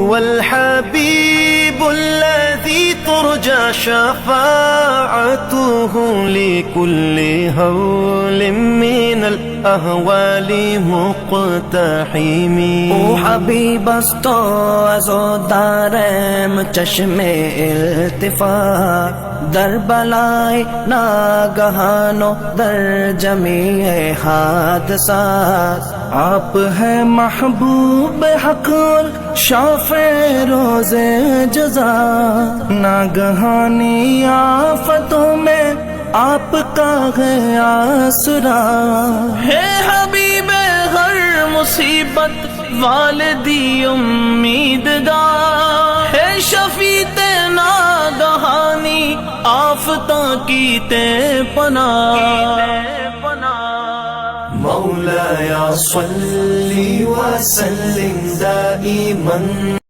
هو الحبيب الذي ترجى شفاعته لكل هول من الأهوال مقتحم. او حبیب است و عزادارم چشم التفات در بلائے ناگہان و در جمیع حادثات. آپ ہے محبوب حق اور شافع روز جزا. ناگہانی آفتوں میں آپ کا ہے آسرا. ہے حبیب ہر مصیبت والدی امیدگار. ہے شفیع ناگہانی آفتاں کی تے پناہ. مولایا صلی وسلم دائما